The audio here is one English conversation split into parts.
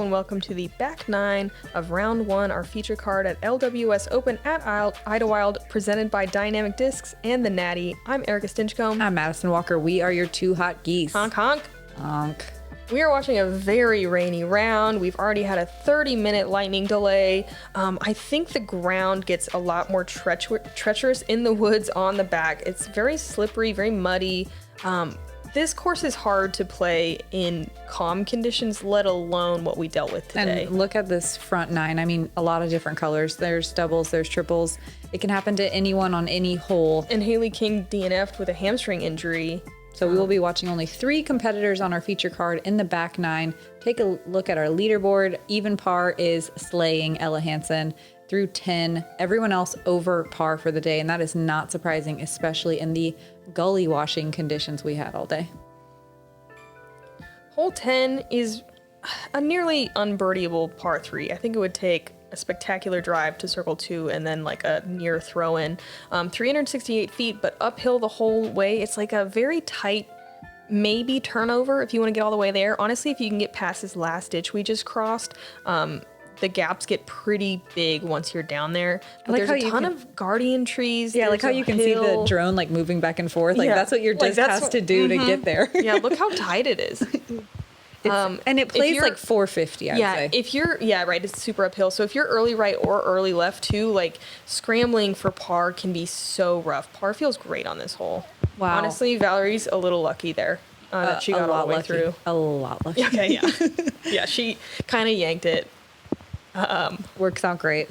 and welcome to the back nine of round one, our feature card at LWS Open at Idlewild, presented by Dynamic Discs and the Natty. I'm Erika Stinchcomb. I'm Madison Walker. We are your two hot geese. Honk, honk. Honk. We are watching a very rainy round. We've already had a 30-minute lightning delay. I think the ground gets a lot more treacherous in the woods on the back. It's very slippery, very muddy. This course is hard to play in calm conditions, let alone what we dealt with today. And look at this front nine. I mean, a lot of different colors. There's doubles, there's triples. It can happen to anyone on any hole. And Hailey King DNF'd with a hamstring injury. So we will be watching only 3 competitors on our feature card in the back nine. Take a look at our leaderboard. Even par is slaying Ella Hansen through 10. Everyone else over par for the day, and that is not surprising, especially in the gully washing conditions we had all day. Hole 10 is a nearly unbirdieable par 3. I think it would take a spectacular drive to circle 2 and then like a near throw in. 368 feet, but uphill the whole way. It's like a very tight, maybe turnover if you want to get all the way there. Honestly, if you can get past this last ditch we just crossed, the gaps get pretty big once you're down there. But there's a ton of guardian trees. Yeah, like how you can see the drone like moving back and forth. Like that's what your disc has to do to get there. Yeah, look how tight it is. And it plays like 450, I would say. If you're, right, it's super uphill. So if you're early right or early left too, like scrambling for par can be so rough. Par feels great on this hole. Wow. Honestly, Valerie's a little lucky there that she got all the way through. A lot lucky. Okay, yeah. Yeah, she kind of yanked it. Works out great.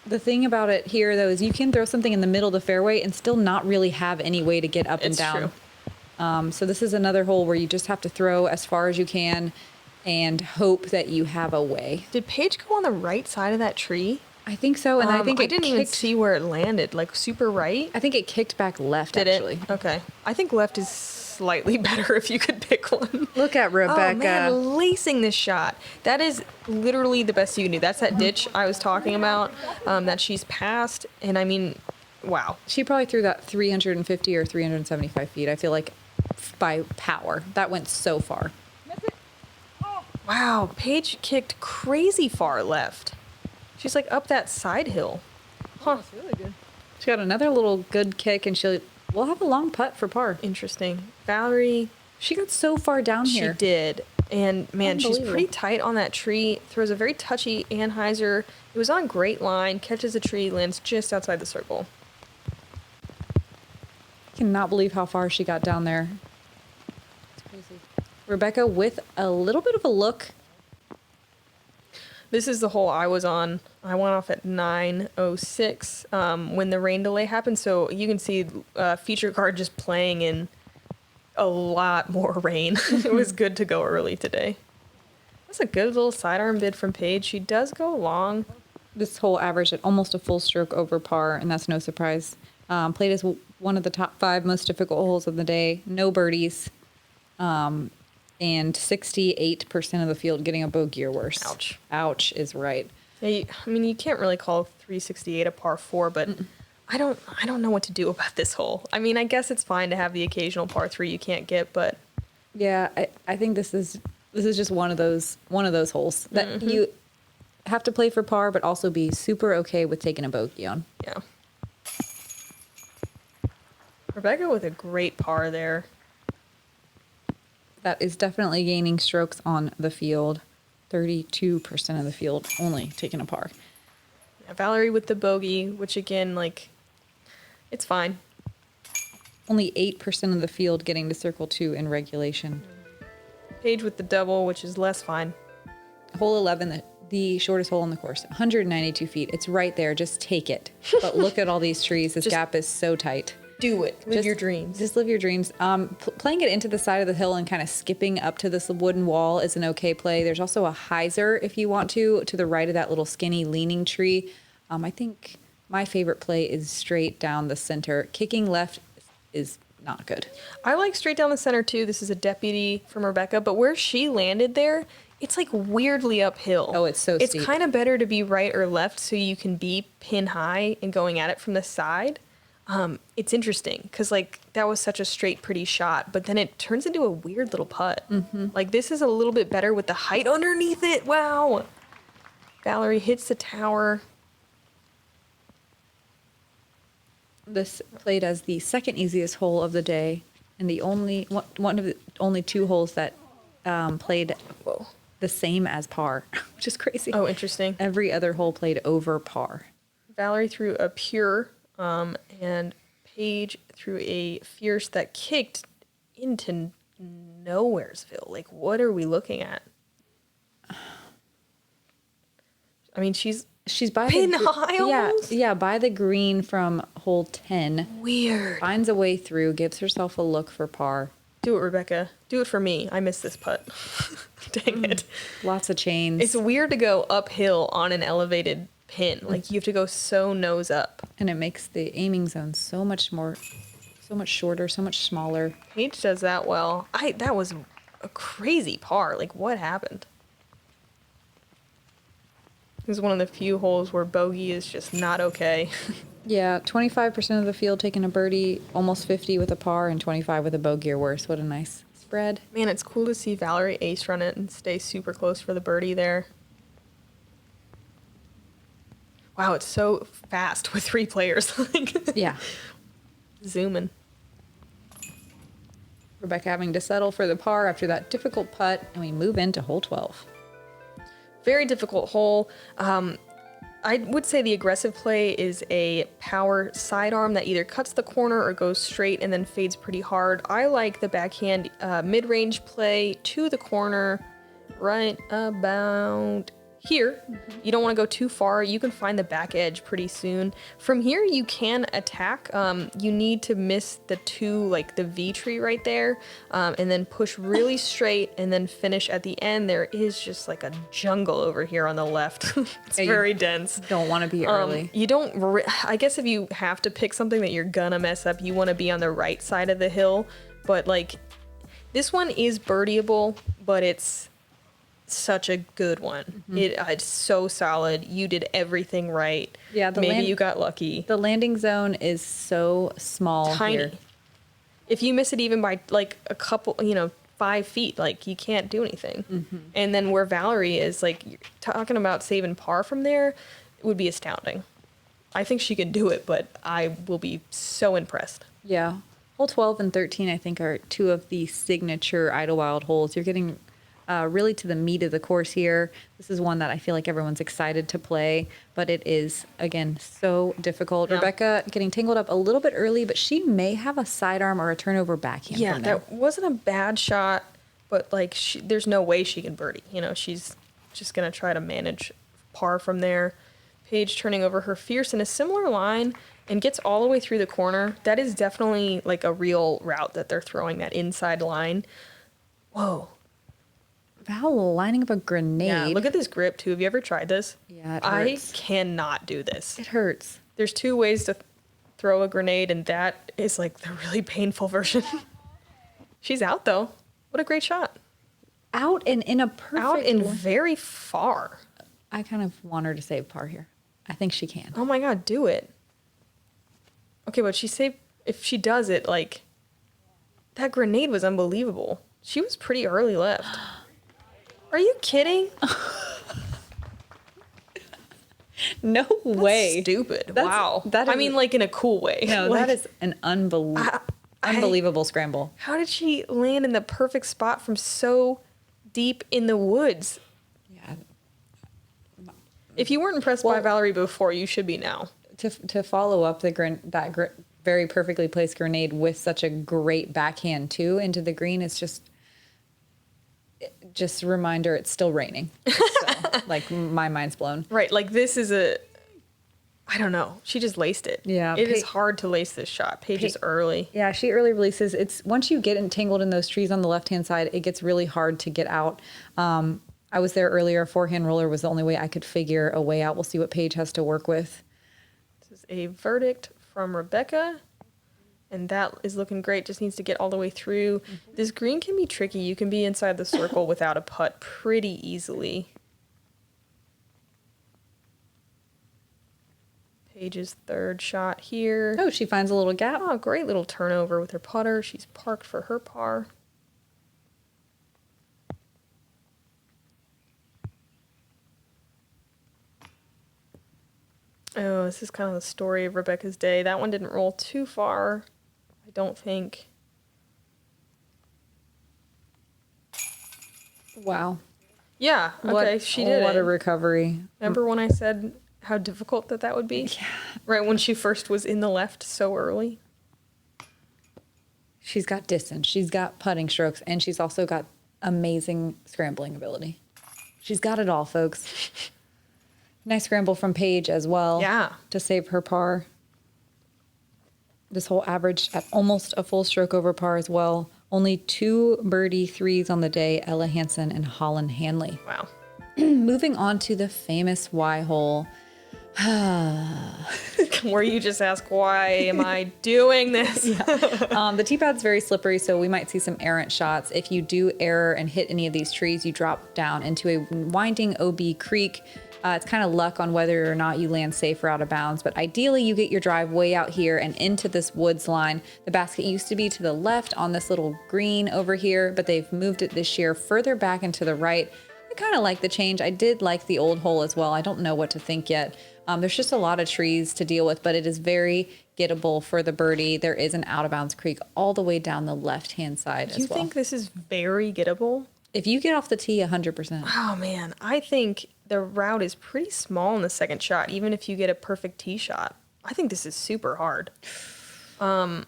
The thing about it here, though, is you can throw something in the middle of the fairway and still not really have any way to get up and down. True. So this is another hole where you just have to throw as far as you can and hope that you have a way. Did Paige go on the right side of that tree? I think so, and I think I didn't even see where it landed, like super right. I think it kicked back left, Did actually. It? Okay. I think left is slightly better if you could pick one. Look at Rebecca. Oh, man, lacing this shot. That is literally the best you can do. That's that ditch I was talking about that she's passed, and I mean, wow. She probably threw that 350 or 375 feet, I feel like, by power. That went so far. Wow, Paige kicked crazy far left. She's like up that side hill. Huh. That's really good. She got another little good kick, and we'll have a long putt for par. Interesting. Valerie, she got so far down here. She did. And man, she's pretty tight on that tree. Throws a very touchy Anheuser. It was on great line, catches a tree, lands just outside the circle. I cannot believe how far she got down there. It's crazy. Rebecca with a little bit of a look. This is the hole I was on. I went off at 9:06 when the rain delay happened. So you can see feature card just playing in a lot more rain. It was good to go early today. That's a good little sidearm bid from Paige. She does go long. This hole averaged at almost a full stroke over par, and that's no surprise. Played as one of the top 5 most difficult holes of the day. No birdies. And 68% of the field getting a bogey or worse. Ouch. Ouch is right. Yeah, I mean, you can't really call 368 a par 4, but I don't know what to do about this hole. I mean, I guess it's fine to have the occasional par 3 you can't get, but yeah, I think this is just one of those holes that you have to play for par, but also be super okay with taking a bogey on. Yeah. Rebecca with a great par there. That is definitely gaining strokes on the field. 32% of the field only taking a par. Yeah, Valerie with the bogey, which again, like, it's fine. Only 8% of the field getting to circle 2 in regulation. Paige with the double, which is less fine. Hole 11, the shortest hole on the course, 192 feet. It's right there. Just take it. But look at all these trees. This gap is so tight. Do it. Live your dreams. Just live your dreams. Playing it into the side of the hill and kind of skipping up to this wooden wall is an okay play. There's also a hyzer if you want to the right of that little skinny leaning tree. I think my favorite play is straight down the center. Kicking left is not good. I like straight down the center too. This is a deputy from Rebecca, but where she landed there, it's like weirdly uphill. Oh, it's so steep. It's kind of better to be right or left so you can be pin high and going at it from the side. It's interesting because like that was such a straight, pretty shot, but then it turns into a weird little putt. Like this is a little bit better with the height underneath it. Wow. Valerie hits the tower. This played as the second easiest hole of the day, and the only one of the only 2 holes that played the same as par, which is crazy. Oh, interesting. Every other hole played over par. Valerie threw a pure, and Paige threw a fierce that kicked into Nowheresville. Like, what are we looking at? I mean, she's by pin the high almost? Yeah, by the green from hole 10. Weird. Finds a way through, gives herself a look for par. Do it, Rebecca. Do it for me. I missed this putt. Dang it. Lots of chains. It's weird to go uphill on an elevated pin. Like, you have to go so nose up. And it makes the aiming zone so much shorter, so much smaller. Paige does that well. That was a crazy par. Like, what happened? This is one of the few holes where bogey is just not okay. Yeah, 25% of the field taking a birdie, almost 50 with a par, and 25 with a bogey or worse. What a nice spread. Man, it's cool to see Valerie ace run it and stay super close for the birdie there. Wow, it's so fast with 3 players. Yeah. Zooming. Rebecca having to settle for the par after that difficult putt, and we move into hole 12. Very difficult hole. I would say the aggressive play is a power sidearm that either cuts the corner or goes straight and then fades pretty hard. I like the backhand mid-range play to the corner right about here. You don't want to go too far. You can find the back edge pretty soon. From here, you can attack. You need to miss the 2, like the V tree right there, and then push really straight and then finish at the end. There is just like a jungle over here on the left. It's very dense. Don't want to be early. You don't, I guess if you have to pick something that you're gonna mess up, you want to be on the right side of the hill. But like, this one is birdieable, but it's such a good one. It's so solid. You did everything right. Yeah, maybe you got lucky. The landing zone is so small. Tiny. Here. If you miss it even by like a couple, 5 feet, like you can't do anything. And then where Valerie is, like, you're talking about saving par from there, it would be astounding. I think she can do it, but I will be so impressed. Yeah. Hole 12 and 13, I think, are 2 of the signature Idlewild holes. You're getting really to the meat of the course here. This is one that I feel like everyone's excited to play, but it is, again, so difficult. Yeah. Rebecca getting tangled up a little bit early, but she may have a sidearm or a turnover backhand. Yeah, from there. that wasn't a bad shot, but like there's no way she can birdie. She's just gonna try to manage par from there. Paige turning over her fierce in a similar line and gets all the way through the corner. That is definitely like a real route that they're throwing, that inside line. Whoa. Val lining up a grenade. Yeah, look at this grip too. Have you ever tried this? Yeah, it I hurts. cannot do this. It hurts. There's 2 ways to throw a grenade, and that is like the really painful version. She's out though. What a great shot. Out and in a perfect... Out and very far. I kind of want her to save par here. I think she can. Oh my God, do it. Okay, but if she does it, like, that grenade was unbelievable. She was pretty early left. Are you kidding? No way. That's stupid. That's- wow. that I is- mean, like, in a cool way. No, Like, that is an unbelievable scramble. How did she land in the perfect spot from so deep in the woods? Yeah. If you weren't impressed by Well- Valerie before, you should be now. To follow up that very perfectly placed grenade with such a great backhand too into the green, it's just a reminder it's still raining. So, like, my mind's blown. Right, like, this is I don't know. She just laced it. Yeah, It is hard to lace this shot. Paige is early. Yeah, she early releases. It's once you get entangled in those trees on the left-hand side, it gets really hard to get out. I was there earlier. A forehand roller was the only way I could figure a way out. We'll see what Paige has to work with. This is a verdict from Rebecca, and that is looking great. Just needs to get all the way through. This green can be tricky. You can be inside the circle without a putt pretty easily. Paige Paige's third shot here. Oh, she finds a little gap. Oh, great little turnover with her putter. She's parked for her par. Oh, this is kind of the story of Rebecca's day. That one didn't roll too far, I don't think. Wow. Yeah, okay, she did What it. a recovery. Remember when I said how difficult that would be? Yeah. Right when she first was in the left so early? She's got distance, she's got putting strokes, and she's also got amazing scrambling ability. She's got it all, folks. Nice scramble from Paige as well. Yeah. To save her par. This whole average at almost a full stroke over par as well. Only 2 birdie threes on the day, Ella Hansen and Holland Hanley. Wow. Moving on to the famous Y hole. Where you just ask, why am I doing this? The tee pad's very slippery, so we might see some errant shots. If you do error and hit any of these trees, you drop down into a winding OB creek. It's kind of luck on whether or not you land safe or out of bounds, but ideally you get your drive way out here and into this woods line. The basket used to be to the left on this little green over here, but they've moved it this year further back and to the right. I kind of like the change. I did like the old hole as well. I don't know what to think yet. There's just a lot of trees to deal with, but it is very gettable for the birdie. There is an out of bounds creek all the way down the left-hand side as well. You think this is very gettable? If you get off the tee 100%. Oh, man. I think the route is pretty small in the second shot, even if you get a perfect tee shot. I think this is super hard. At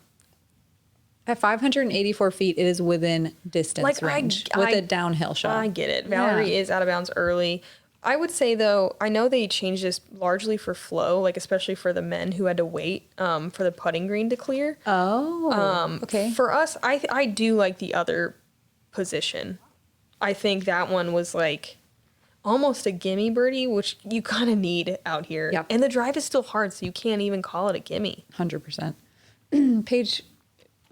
584 feet, it is within distance range with a downhill shot. I get it. Valerie is out of bounds early. I would say, though, I know they changed this largely for flow, like especially for the men who had to wait for the putting green to clear. Oh, okay. For us, I do like the other position. I think that one was like almost a gimme birdie, which you kind of need out here. Yep. And the drive is still hard, so you can't even call it a gimme. 100%. Paige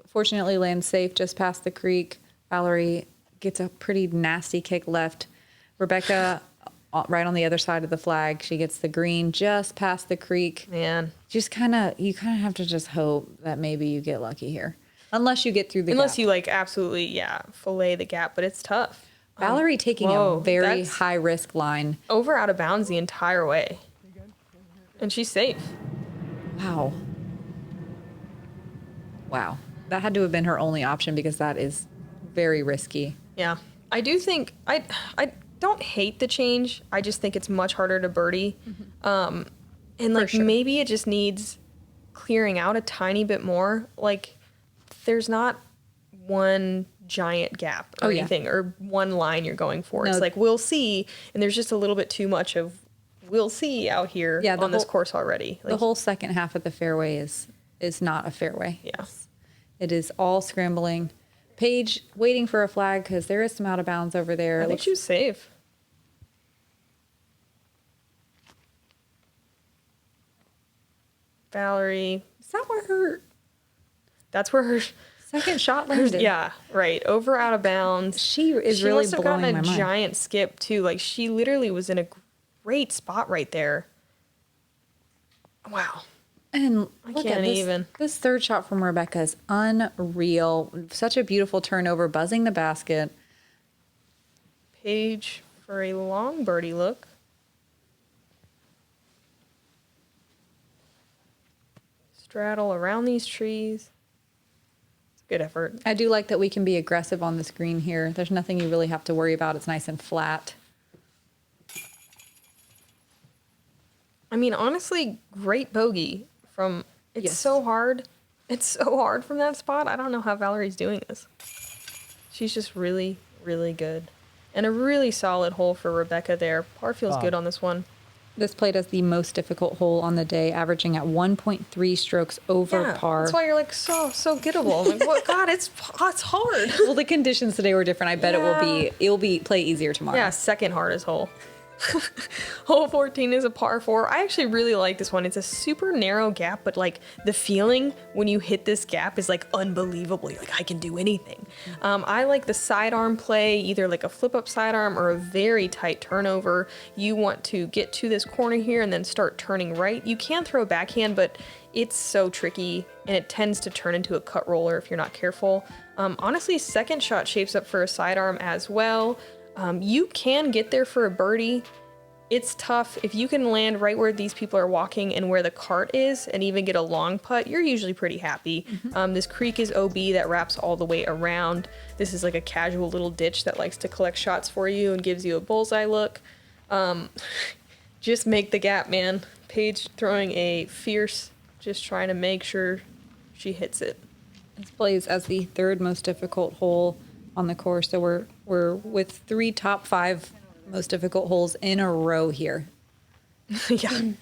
fortunately lands safe just past the creek. Valerie gets a pretty nasty kick left. Rebecca right on the other side of the flag. She gets the green just past the creek. Man. You kind of have to just hope that maybe you get lucky here. Unless you get through the Unless gap. you like absolutely, fillet the gap, but it's tough. Valerie taking Whoa, a very that's high risk line. over out of bounds the entire way. And she's safe. Wow. Wow. That had to have been her only option because that is very risky. Yeah. I do think I don't hate the change. I just think it's much harder to birdie. And like sure. maybe it just needs clearing out a tiny bit more. Like there's not one giant gap or anything or one line you're going for. It's like we'll see, and there's just a little bit too much of we'll see out here on this course already. Like, the whole second half of the fairway is not a fairway. Yeah. It is all scrambling. Paige waiting for a flag because there is some out of bounds over there. I think she was safe. Valerie. Is that where her That's where her second shot landed? Yeah, right. Over out of bounds. She is She really must have blowing gotten my a mind. giant skip too. Like she literally was in a great spot right there. Wow. And look can't at this. even. This third shot from Rebecca is unreal. Such a beautiful turnover, buzzing the basket. Paige for a long birdie look. Straddle around these trees. It's a good effort. I do like that we can be aggressive on this green here. There's nothing you really have to worry about. It's nice and flat. I mean, honestly, great bogey from. It's Yes. so hard. It's so hard from that spot. I don't know how Valerie's doing this. She's just really, really good. And a really solid hole for Rebecca there. Par feels good on this one. This played as the most difficult hole on the day, averaging at 1.3 strokes over par. That's why you're like so gettable. I'm like, what? God, it's hard. Well, the conditions today were different. I bet it will be play easier tomorrow. Yeah, second hardest hole. Hole 14 is a par 4. I actually really like this one. It's a super narrow gap, but like the feeling when you hit this gap is like unbelievable. You're like, I can do anything. I like the sidearm play, either like a flip up sidearm or a very tight turnover. You want to get to this corner here and then start turning right. You can throw a backhand, but it's so tricky and it tends to turn into a cut roller if you're not careful. Honestly, second shot shapes up for a sidearm as well. You can get there for a birdie. It's tough. If you can land right where these people are walking and where the cart is and even get a long putt, you're usually pretty happy. This creek is OB that wraps all the way around. This is like a casual little ditch that likes to collect shots for you and gives you a bullseye look. Just make the gap, man. Paige throwing a fierce, just trying to make sure she hits it. This plays as the third most difficult hole on the course, so we're with 3 top 5 most difficult holes in a row here. Yeah,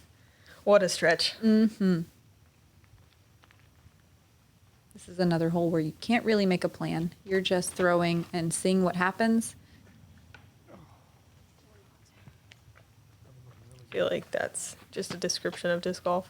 what a stretch. This is another hole where you can't really make a plan. You're just throwing and seeing what happens. I feel like that's just a description of disc golf.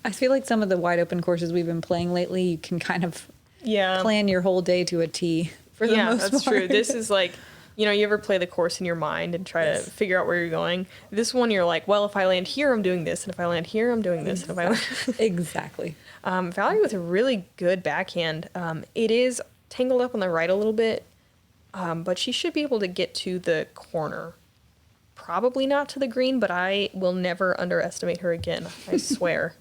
I feel like some of the wide open courses we've been playing lately, you can kind of plan your whole day to a T for the most part. That's true. This is like, you ever play the course in your mind and try to figure out where you're going? This one, you're like, well, if I land here, I'm doing this. And if I land here, I'm doing this. And if I Exactly. Valerie with a really good backhand. It is tangled up on the right a little bit, but she should be able to get to the corner. Probably not to the green, but I will never underestimate her again. I swear.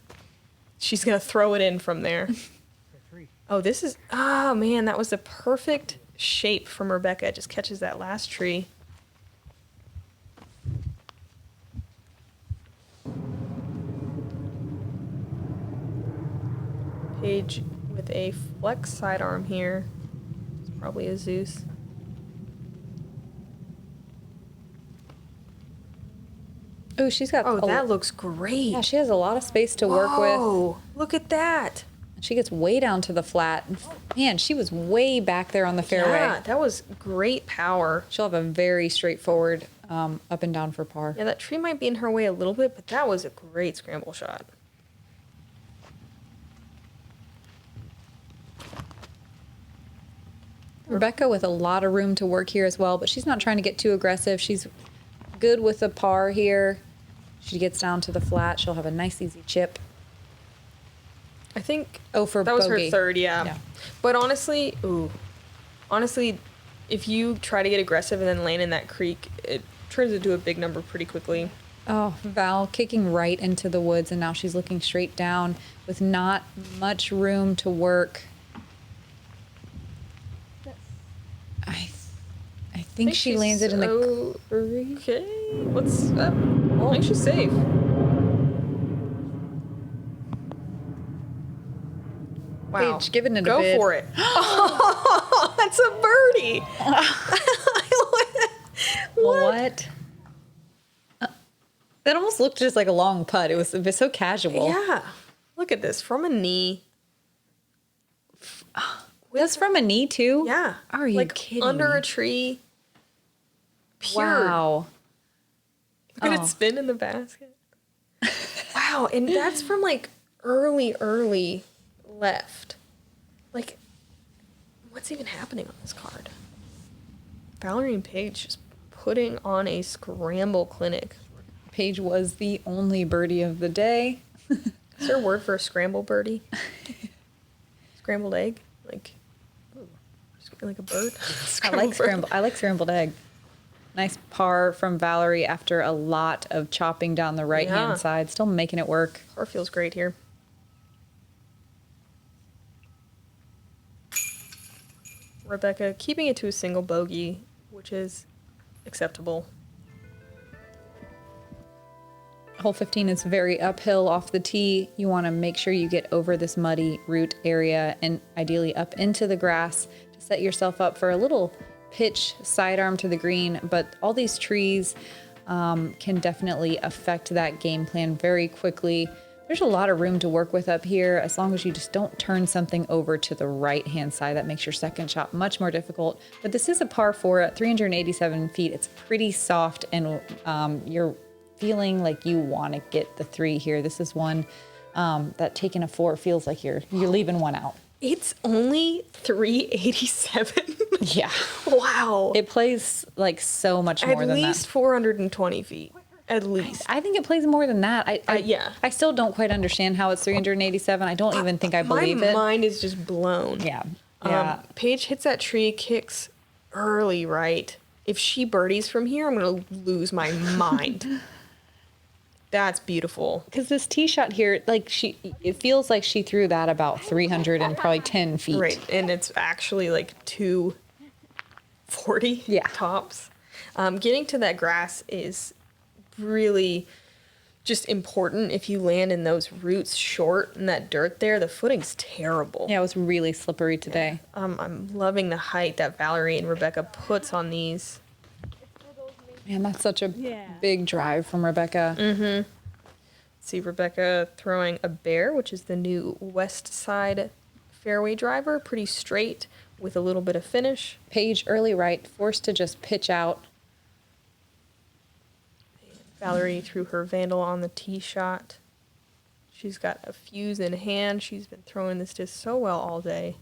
She's going to throw it in from there. Oh, man, that was the perfect shape from Rebecca. It just catches that last tree. Paige with a flex sidearm here. It's probably a Zeus. Oh, she's got... that looks great. Yeah, she has a lot of space to work with. Oh, look at that. She gets way down to the flat. Man, she was way back there on the fairway. Yeah, that was great power. She'll have a very straightforward up and down for par. Yeah, that tree might be in her way a little bit, but that was a great scramble shot. Rebecca with a lot of room to work here as well, but she's not trying to get too aggressive. She's good with a par here. She gets down to the flat. She'll have a nice, easy chip. I think for that was bogey. her third, yeah. But honestly, if you try to get aggressive and then land in that creek, it turns into a big number pretty quickly. Oh, Val kicking right into the woods, and now she's looking straight down with not much room to work. I think she lands it in the creek. Okay, what's up? I think she's safe. Wow. Paige, giving it a Go bid. for it. Oh, that's a birdie. What? That almost looked just like a long putt. It was so casual. Yeah. Look at this. From a knee. That's from a knee, too? Yeah. Are you kidding under me? a tree. Pure. Wow. Look at it spin in the basket. Wow. And that's from early left. What's even happening on this card? Valerie and Paige just putting on a scramble clinic. Paige was the only birdie of the day. Is there a word for a scramble birdie? Scrambled egg? Like a bird? I like scrambled egg. Nice par from Valerie after a lot of chopping down the right-hand side. Still making it work. Par feels great here. Rebecca keeping it to a single bogey, which is acceptable. Hole 15 is very uphill off the tee. You want to make sure you get over this muddy root area and ideally up into the grass to set yourself up for a little pitch sidearm to the green. But all these trees can definitely affect that game plan very quickly. There's a lot of room to work with up here as long as you just don't turn something over to the right-hand side. That makes your second shot much more difficult. But this is a par 4 at 387 feet. It's pretty soft, and you're feeling like you want to get the 3 here. This is one that taking a 4 feels like you're leaving one out. It's only 387. Yeah. Wow. It plays like so much more than that. At least 420 feet. At least. I think it plays more than that. Yeah. I still don't quite understand how it's 387. I don't even think I believe it. My mind is just blown. Yeah. Yeah. Paige hits that tree, kicks early, right? If she birdies from here, I'm going to lose my mind. That's beautiful. Because this tee shot here, like it feels like she threw that about 310 feet. Right. And it's actually like 240 tops. Getting to that grass is really just important. If you land in those roots short and that dirt there, the footing's terrible. Yeah, it was really slippery today. I'm loving the height that Valerie and Rebecca puts on these. Man, that's such a big drive from Rebecca. Mm-hmm. See Rebecca throwing a bear, which is the new west side fairway driver. Pretty straight with a little bit of finish. Paige early right, forced to just pitch out. Valerie threw her Vandal on the tee shot. She's got a fuse in hand. She's been throwing this disc so well all day.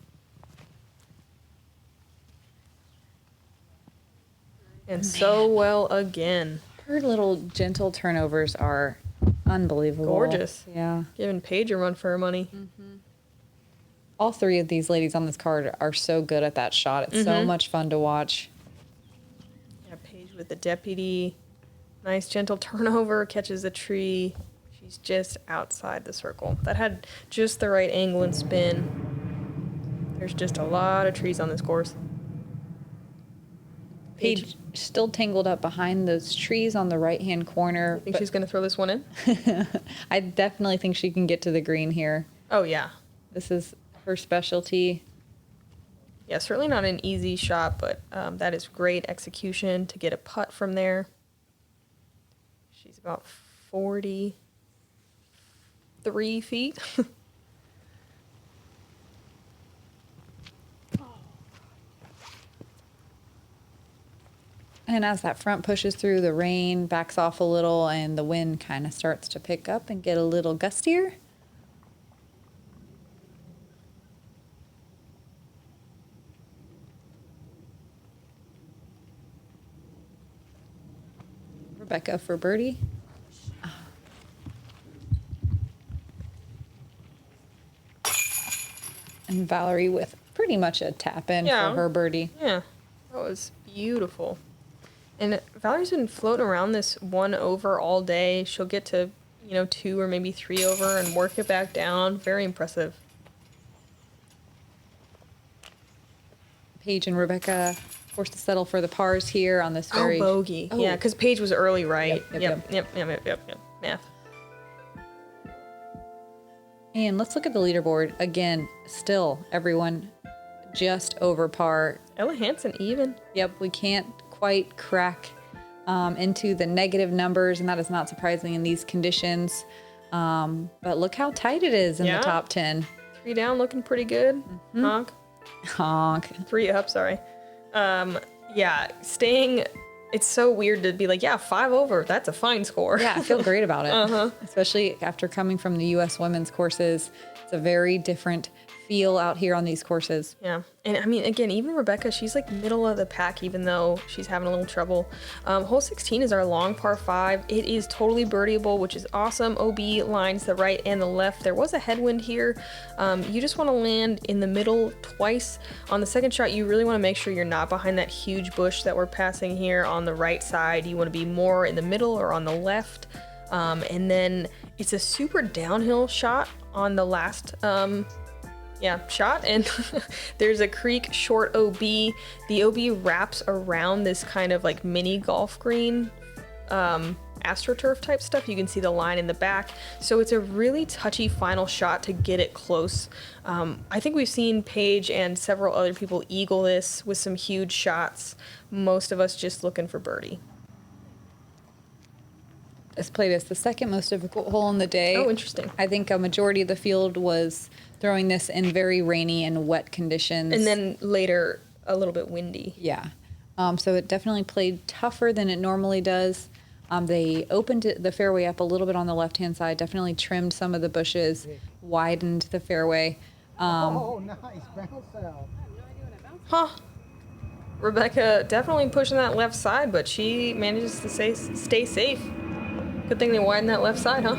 And so well again. Her little gentle turnovers are unbelievable. Gorgeous. Yeah. Giving Paige a run for her money. Mm-hmm. All 3 of these ladies on this card are so good at that shot. It's so much fun to watch. Yeah, Paige with the deputy. Nice gentle turnover, catches a tree. She's just outside the circle. That had just the right angle and spin. There's just a lot of trees on this course. Paige still tangled up behind those trees on the right-hand corner. Think she's going to throw this one in? I definitely think she can get to the green here. Oh, yeah. This is her specialty. Yeah, certainly not an easy shot, but that is great execution to get a putt from there. She's about 43 feet. And as that front pushes through, the rain backs off a little and the wind kind of starts to pick up and get a little gustier. Rebecca for birdie. And Valerie with pretty much a tap in for her birdie. Yeah, that was beautiful. And Valerie's been floating around this 1 over all day. She'll get to, 2 or maybe 3 over and work it back down. Very impressive. Paige and Rebecca forced to settle for the pars here on this very... bogey. Oh. Yeah, because Paige was early, right? Yep. Math. And let's look at the leaderboard. Again, still everyone just over par. Ella Hansen even. Yep, we can't quite crack into the negative numbers, and that is not surprising in these conditions. But look how tight it is in the top 10. 3 down, looking pretty good. Honk. Honk. 3 up, sorry. Staying... It's so weird to be like, 5 over. That's a fine score. Yeah, I feel great about it. Especially after coming from the U.S. women's courses. It's a very different feel out here on these courses. Yeah. And I mean, again, even Rebecca, she's like middle of the pack, even though she's having a little trouble. Hole 16 is our long par 5. It is totally birdieable, which is awesome. OB lines the right and the left. There was a headwind here. You just want to land in the middle twice. On the second shot, you really want to make sure you're not behind that huge bush that we're passing here on the right side. You want to be more in the middle or on the left. And then it's a super downhill shot on the last shot, and there's a creek short OB. The OB wraps around this kind of like mini golf green, AstroTurf type stuff. You can see the line in the back, so it's a really touchy final shot to get it close. I think we've seen Paige and several other people eagle this with some huge shots. Most of us just looking for birdie. This played as the second most difficult hole in the day. Oh, interesting. I think a majority of the field was throwing this in very rainy and wet conditions. And then later, a little bit windy. Yeah. So it definitely played tougher than it normally does. They opened the fairway up a little bit on the left-hand side, definitely trimmed some of the bushes, widened the fairway. Oh, nice. Bounce out. Huh. Rebecca definitely pushing that left side, but she manages to stay safe. Good thing they widened that left side, huh?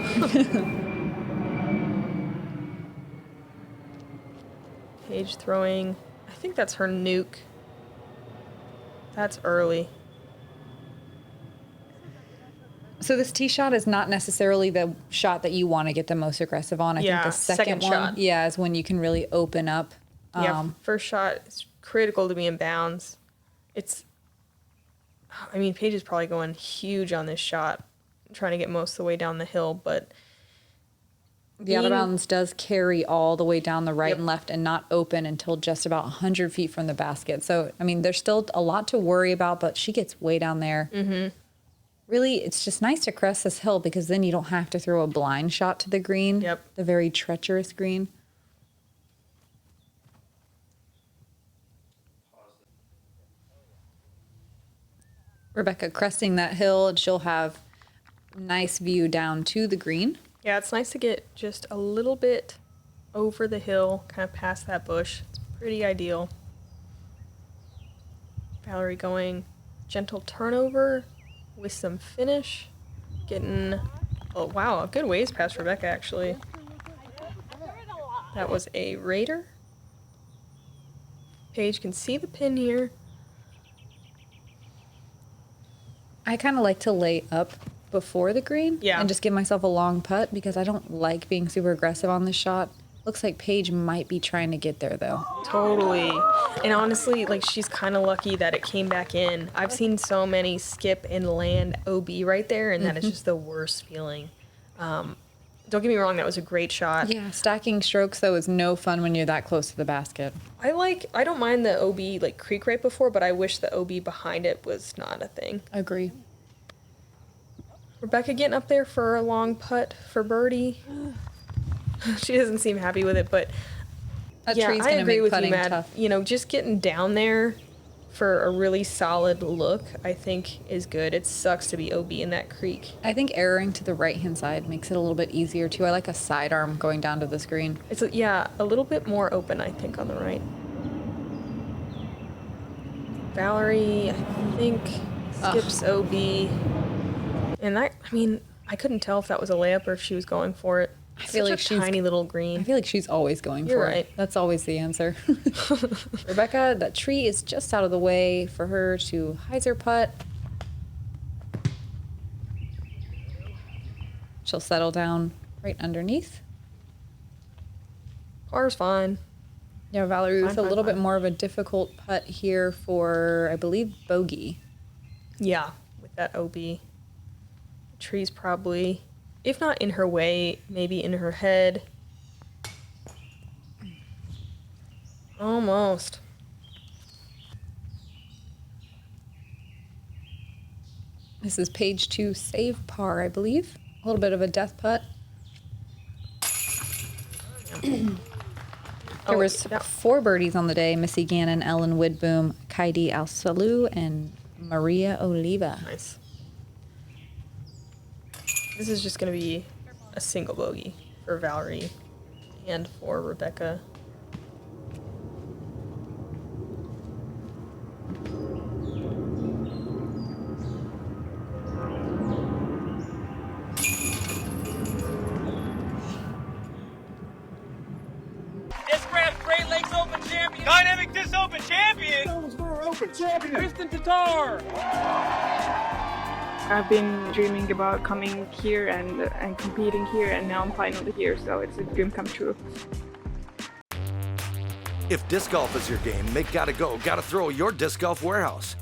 Paige throwing, I think that's her nuke. That's early. So this tee shot is not necessarily the shot that you want to get the most aggressive on. I think the second one, shot. yeah, is when you can really open up. Yeah, first shot is critical to be in bounds. Paige is probably going huge on this shot, trying to get most of the way down the hill, but the out of bounds does carry all the way down the right Yep. and left and not open until just about 100 feet from the basket. So, I mean, there's still a lot to worry about, but she gets way down there. Mm-hmm. Really, it's just nice to crest this hill because then you don't have to throw a blind shot to the green. Yep. The very treacherous green. Rebecca cresting that hill, and she'll have nice view down to the green. yeah, it's nice to get just a little bit over the hill, kind of past that bush. It's pretty ideal. Valerie going gentle turnover with some finish. Getting, oh wow, a good ways past Rebecca actually. That was a Raider. Paige can see the pin here. I kind of like to lay up before the green Yeah. and just give myself a long putt because I don't like being super aggressive on this shot. Looks like Paige might be trying to get there though. Totally. And honestly, like, she's kind of lucky that it came back in. I've seen so many skip and land OB right there, and that is just the worst feeling. Don't get me wrong, that was a great shot. Yeah, stacking strokes though is no fun when you're that close to the basket. I don't mind the OB like creek right before, but I wish the OB behind it was not a thing. Agree. Rebecca getting up there for a long putt for birdie. She doesn't seem happy with it, but That yeah, tree's I gonna agree make with you, putting Matt. tough. You know, just getting down there for a really solid look, I think, is good. It sucks to be OB in that creek. I think erring to the right-hand side makes it a little bit easier too. I like a sidearm going down to the screen. It's a little bit more open, I think, on the right. Valerie, I think, skips OB. And that, I couldn't tell if that was a layup or if she was going for it. I feel Such like a she's tiny little green. I feel like she's always going You're for right. it. That's always the answer. Rebecca, that tree is just out of the way for her to hyzer putt. She'll settle down right underneath. Par's fine. Yeah, Valerie with a Fine, little bit fine. more of a difficult putt here for, I believe, bogey. Yeah, with that OB. The tree's probably, if not in her way, maybe in her head. Almost. This is page 2, save par, I believe. A little bit of a death putt. There was yeah. 4 birdies on the day. Missy Gannon, Ellen Widboom, Kaidi Al-Salou, and Maria Oliva. Nice. This is just going to be a single bogey for Valerie and for Rebecca. Discraft Great Lakes Open Champion. Dynamic Disc Open Champion. Open champion. Kristen Tatar. I've been dreaming about coming here and competing here, and now I'm finally here, so it's a dream come true. If disc golf is your game, make Gotta Go, Gotta Throw your disc golf warehouse.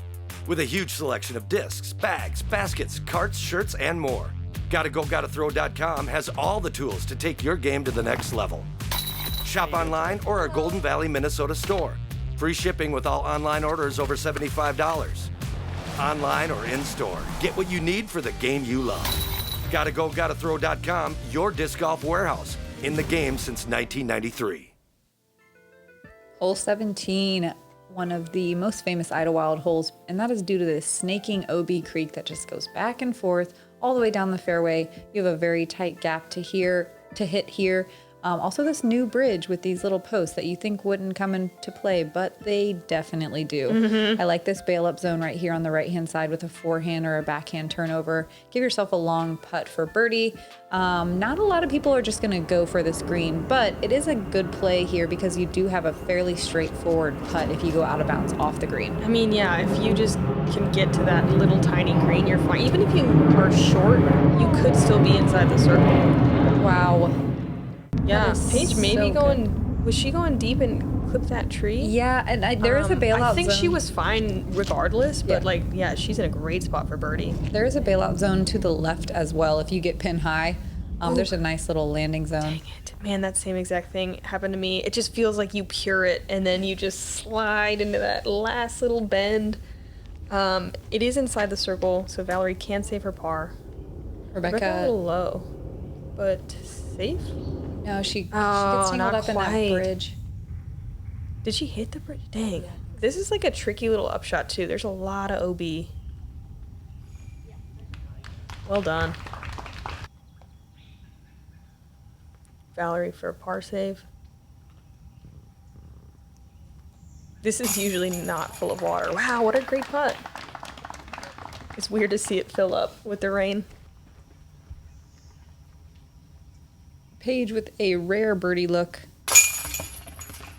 With a huge selection of discs, bags, baskets, carts, shirts, and more. GottaGoGottaThrow.com has all the tools to take your game to the next level. Shop online or our Golden Valley, Minnesota store. Free shipping with all online orders over $75. Online or in-store, get what you need for the game you love. Gotta throw.com, your disc golf warehouse. In the game since 1993. Hole 17, one of the most famous Idlewild holes, and that is due to this snaking OB creek that just goes back and forth all the way down the fairway. You have a very tight gap to hit here. Also this new bridge with these little posts that you think wouldn't come into play, but they definitely do. I like this bail up zone right here on the right hand side with a forehand or a backhand turnover. Give yourself a long putt for birdie. Not a lot of people are just gonna go for this green, but it is a good play here because you do have a fairly straightforward putt if you go out of bounds off the green. I mean, yeah, if you just can get to that little tiny green, you're fine. Even if you are short, you could still be inside the circle. Wow. Yeah, Paige maybe so going, was she going deep and clip that tree? Yeah, and there is a bailout zone. I think she was fine regardless, but Yeah. like, yeah, she's in a great spot for birdie. There is a bailout zone to the left as well if you get pin high. There's a nice little landing zone. Dang it. Man, that same exact thing happened to me. It just feels like you pure it and then you just slide into that last little bend. It is inside the circle, so Valerie can save her par. Rebecca a little low, but safe? No, she gets Oh, tangled not up in that quite. bridge. Did she hit the bridge? Dang. This is like a tricky little upshot too. There's a lot of OB. Well done. Valerie for a par save. This is usually not full of water. Wow, what a great putt. It's weird to see it fill up with the rain. Paige with a rare birdie look.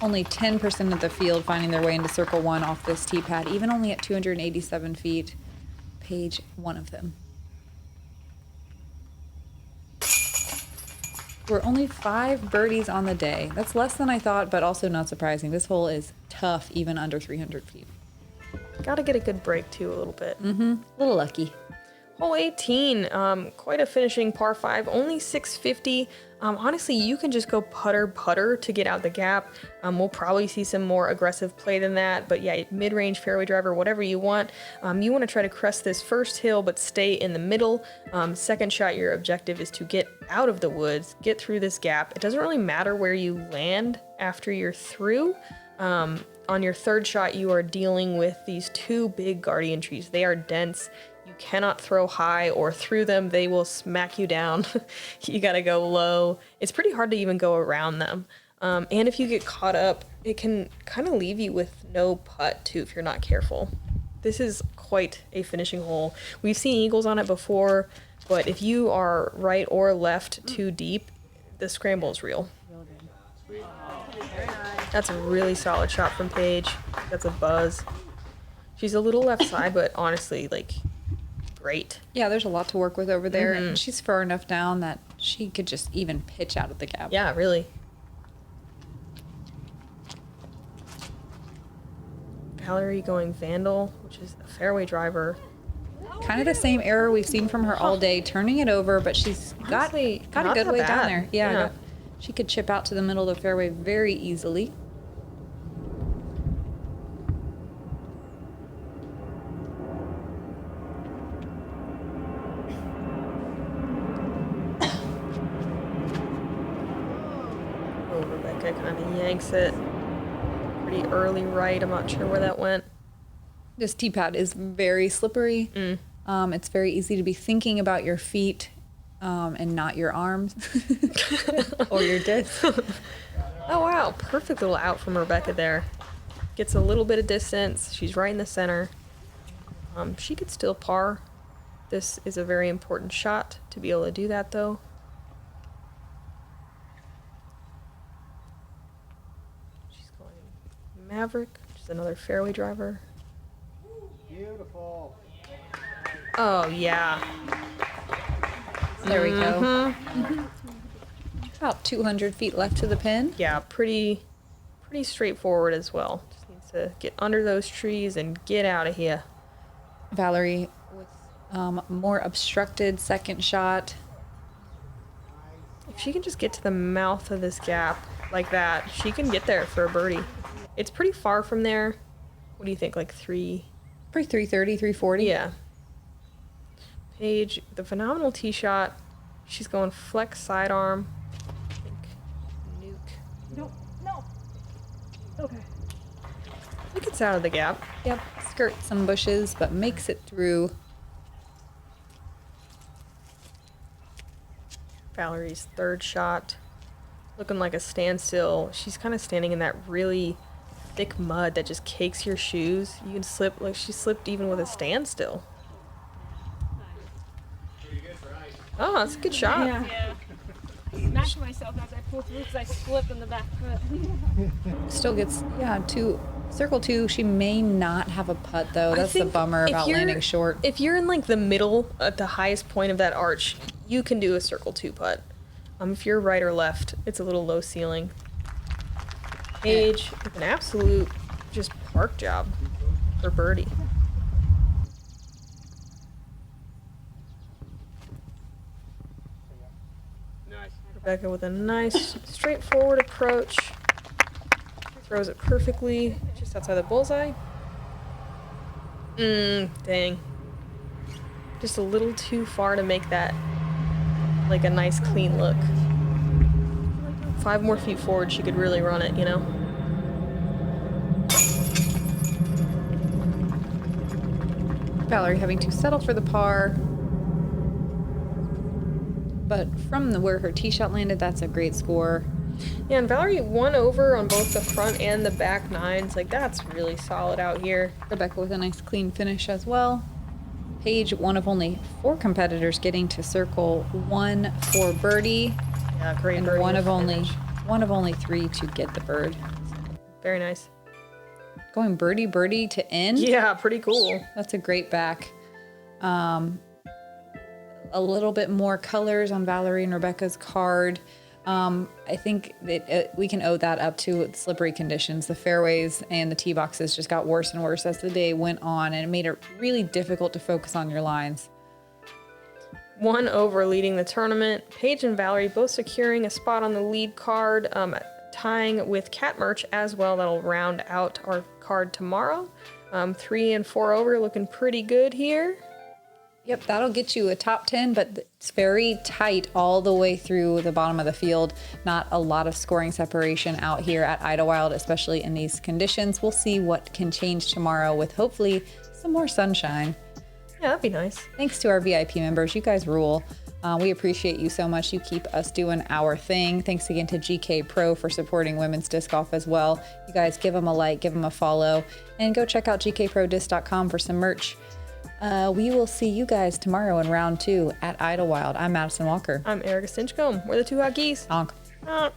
Only 10% of the field finding their way into circle one off this tee pad, even only at 287 feet. Paige, one of them. We're only 5 birdies on the day. That's less than I thought, but also not surprising. This hole is tough, even under 300 feet. Gotta get a good break too, a little bit. A little lucky. Hole 18, quite a finishing par 5, only 650. Honestly, you can just go putter to get out the gap. We'll probably see some more aggressive play than that, but yeah, mid-range fairway driver, whatever you want. You want to try to crest this first hill, but stay in the middle. Second shot, your objective is to get out of the woods, get through this gap. It doesn't really matter where you land after you're through. On your third shot, you are dealing with these 2 big guardian trees. They are dense. You cannot throw high or through them. They will smack you down. You gotta go low. It's pretty hard to even go around them. And if you get caught up, it can kind of leave you with no putt too if you're not careful. This is quite a finishing hole. We've seen eagles on it before, but if you are right or left too deep, the scramble is real. That's a really solid shot from Paige. That's a buzz. She's a little left side, but honestly, like, great. Yeah, there's a lot to work with over there. And she's far enough down that she could just even pitch out of the gap. Yeah, really. Valerie going Vandal, which is a fairway driver. Kind of the same error we've seen from her all day, turning it over, but she's got a not good that way down bad. there. Yeah. She could chip out to the middle of the fairway very easily. Oh, Rebecca kind of yanks it. Pretty early right. I'm not sure where that went. This tee pad is very slippery. It's very easy to be thinking about your feet and not your arms or your disc. Oh, wow. Perfect little out from Rebecca there. Gets a little bit of distance. She's right in the center. She could still par. This is a very important shot to be able to do that, though. She's going Maverick, which is another fairway driver. Beautiful. Oh, yeah. There we go. About 200 feet left to the pin. Yeah, pretty straightforward as well. Just needs to get under those trees and get out of here. Valerie with more obstructed second shot. If she can just get to the mouth of this gap like that, she can get there for a birdie. It's pretty far from there. What do you think, like 3? Probably 330, 340. Yeah. Paige, the phenomenal tee shot. She's going flex sidearm. I think nuke. No. Okay. I think it's out of the gap. Yep, skirts some bushes, but makes it through. Valerie's third shot. Looking like a standstill. She's kind of standing in that really thick mud that just cakes your shoes. You can slip, like she slipped even with a standstill. Oh, that's a good shot. Yeah. Smacked myself as I pulled through because I slipped on the back foot. Still gets, yeah, circle 2. She may not have a putt though. I That's the think bummer if about you're- landing short. If you're in like the middle at the highest point of that arch, you can do a circle 2 putt. If you're right or left, it's a little low ceiling. Paige with an absolute just park job for birdie. Nice. Rebecca with a nice straightforward approach. Throws it perfectly just outside the bullseye. Dang. Just a little too far to make that like a nice clean look. 5 more feet forward, she could really run it, you know? Valerie having to settle for the par. But from where her tee shot landed, that's a great score. Yeah, and Valerie 1 over on both the front and the back nines. Like, that's really solid out here. Rebecca with a nice clean finish as well. Paige, one of only 4 competitors getting to circle 1 for birdie, Yeah, great and birdie one of finish. only 3 to get the bird. Very nice. Going birdie to end. Yeah, pretty cool. That's a great back. A little bit more colors on Valerie and Rebecca's card. I think that we can owe that up to slippery conditions. The fairways and the tee boxes just got worse and worse as the day went on, and it made it really difficult to focus on your lines. 1 over leading the tournament. Paige and Valerie both securing a spot on the lead card, tying with Cat Merch as well. That'll round out our card tomorrow. 3 and 4 over, looking pretty good here. Yep, that'll get you a top 10, but it's very tight all the way through the bottom of the field. Not a lot of scoring separation out here at Idlewild, especially in these conditions. We'll see what can change tomorrow with hopefully some more sunshine. Yeah, that'd be nice. Thanks to our VIP members. You guys rule. We appreciate you so much. You keep us doing our thing. Thanks again to GK Pro for supporting women's disc golf as well. You guys give them a like, give them a follow, and go check out gkprodisc.com for some merch. We will see you guys tomorrow in round 2 at Idlewild. I'm Madison Walker. I'm Erika Stinchcomb. We're the 2 Hot Geese. Honk. Honk.